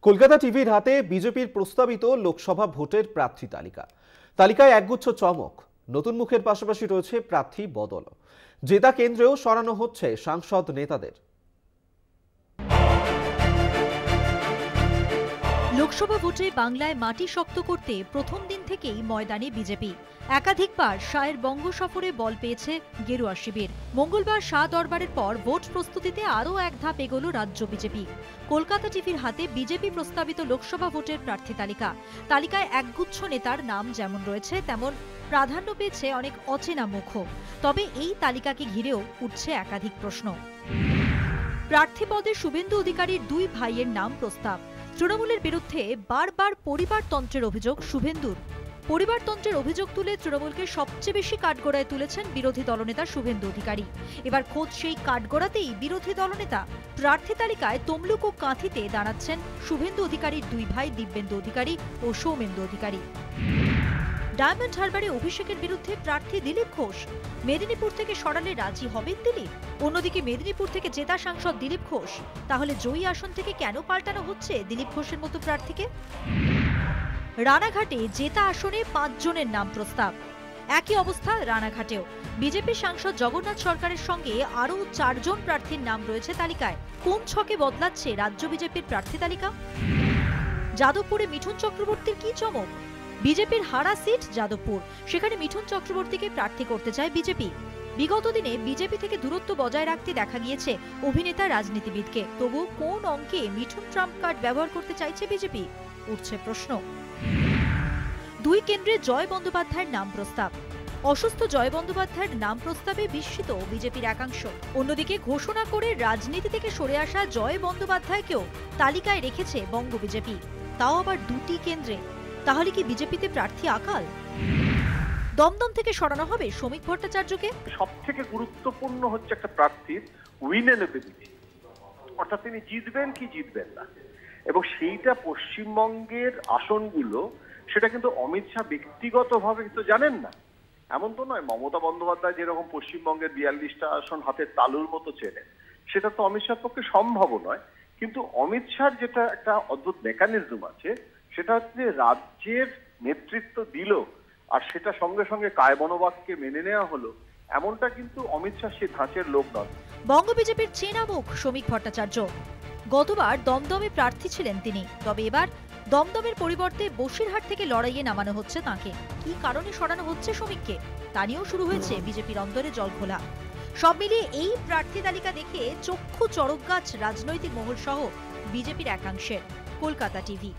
কলকাতা টিভির হাতে বিজেপির প্রস্তাবিত লোকসভা ভোটের প্রার্থী তালিকায় একগুচ্ছ চমক। নতুন মুখের পাশাপাশি রয়েছে প্রার্থী বদল। জেতা কেন্দ্রেও সরানো হচ্ছে সাংসদ নেতাদের। লোকসভা ভোটে বাংলায় মাটি শক্ত করতে প্রথম দিন থেকেই ময়দানে বিজেপি। একাধিকবার শাহের বঙ্গ সফরে বল পেয়েছে গেরুয়া শিবির। মঙ্গলবার শাহ দরবারের পর ভোট প্রস্তুতিতে আরও এক ধাপ এগোল রাজ্য বিজেপি। কলকাতা টিভির হাতে বিজেপি প্রস্তাবিত লোকসভা ভোটের প্রার্থী তালিকায় একগুচ্ছ নেতার নাম যেমন রয়েছে, তেমন প্রাধান্য পেয়েছে অনেক অচেনা মুখও। তবে এই তালিকাকে ঘিরেও উঠছে একাধিক প্রশ্ন। প্রার্থী পদে শুভেন্দু অধিকারীর দুই ভাইয়ের নাম প্রস্তাব। তৃণমূলের বিরুদ্ধে বারবার পরিবারতন্ত্রের অভিযোগ শুভেন্দুর। পরিবারতন্ত্রের অভিযোগ তুলে তৃণমূলকে সবচেয়ে বেশি কাঠগড়ায় তুলেছেন বিরোধী দলনেতা শুভেন্দু অধিকারী। এবার খোদ সেই কাঠগড়াতেই বিরোধী দলনেতা প্রার্থী তালিকায় তমলুক ও কাঁথিতে দাঁড়াচ্ছেন শুভেন্দু অধিকারীর দুই ভাই দিব্যেন্দু অধিকারী ও সৌমেন্দু অধিকারী। ডায়মন্ড হারবারে অভিষেকের বিরুদ্ধে প্রার্থী দিলীপ ঘোষ। মেদিনীপুর থেকে সরালে রাজি হবেন দিলীপ। অন্যদিকে মেদিনীপুর থেকে জেতা সাংসদ দিলীপ ঘোষ। তাহলে জয়ী আসন থেকে কেন পাল্টানো হচ্ছে দিলীপ ঘোষের মতো প্রার্থীকে? রানাঘাটে জেতা আসনে 5 জনের নাম প্রস্তাব। একই অবস্থা রানাঘাটেও। বিজেপি সাংসদ জগন্নাথ সরকারের সঙ্গে আরও 4 জন প্রার্থীর নাম রয়েছে তালিকায়। কোন ছকে বদলাচ্ছে রাজ্য বিজেপির প্রার্থী তালিকা? যাদবপুরে মিঠুন চক্রবর্তীর কি চমক? বিজেপির হারা সিট যাদবপুর, সেখানে মিঠুন চক্রবর্তীকে প্রার্থী করতে চায় বিজেপি। বিগত দিনে বিজেপি থেকে দূরত্ব বজায় রাখতে দেখা গিয়েছে অভিনেতা রাজনীতিবিদকে। তবু কোন অঙ্কে মিঠুন ট্রাম্প কার্ড ব্যবহার করতে চাইছে বিজেপি? উঠছে প্রশ্ন। 2 কেন্দ্রে জয় বন্দ্যোপাধ্যায়ের নাম প্রস্তাব। অসুস্থ জয় বন্দ্যোপাধ্যায়ের নাম প্রস্তাবে বিস্মিত বিজেপির একাংশ। অন্যদিকে ঘোষণা করে রাজনীতি থেকে সরে আসা জয় বন্দ্যোপাধ্যায়কেও তালিকায় রেখেছে বঙ্গ বিজেপি, তাও আবার 2টি কেন্দ্রে। তাহলে কি বিজেপিতে প্রার্থী আকাল? দমদম থেকে সরানো হবে শ্রমিক ভট্টাচার্যকে। সবথেকে গুরুত্বপূর্ণ হচ্ছে একটা প্রার্থীর উইনেবিলিটি, অর্থাৎ তিনি জিতবেন কি জিতবেন না। এবং সেইটা পশ্চিমবঙ্গের আসনগুলো, সেটা কিন্তু অমিত শাহ ব্যক্তিগতভাবে তো জানেন না, এমন তো নয়। মমতা বন্দ্যোপাধ্যায় যেরকম পশ্চিমবঙ্গের 42টা আসন হাতের তালুর মতো চেনেন, সেটা তো অমিত শাহর পক্ষে সম্ভব নয়। কিন্তু অমিত শাহর যেটা একটা অদ্ভুত মেকানিজম আছে, সেটা হচ্ছে রাজ্যের নেতৃত্ব দিল আর সেটা সঙ্গে সঙ্গে কায়মনোবাক্যে মেনে নেওয়া হলো, এমনটা কিন্তু অমিত শাহ সে ধাঁচের লোক নন। বঙ্গ বিজেপির চেনা মুখ শ্রমিক ভট্টাচার্য। গতবার দমদমে প্রার্থী ছিলেন তিনি, তবে এবার দমদমের পরিবর্তে বসিরহাট থেকে লড়াইয়ে নামানো হচ্ছে তাঁকে। কি কারণে সরানো হচ্ছে শ্রমিককে, তা নিয়েও শুরু হয়েছে বিজেপির অন্দরে জলঘোলা। সব মিলিয়ে এই প্রার্থী তালিকা দেখে চক্ষু চড়ক গাছ রাজনৈতিক মহল সহ বিজেপির একাংশের। কলকাতা টিভি।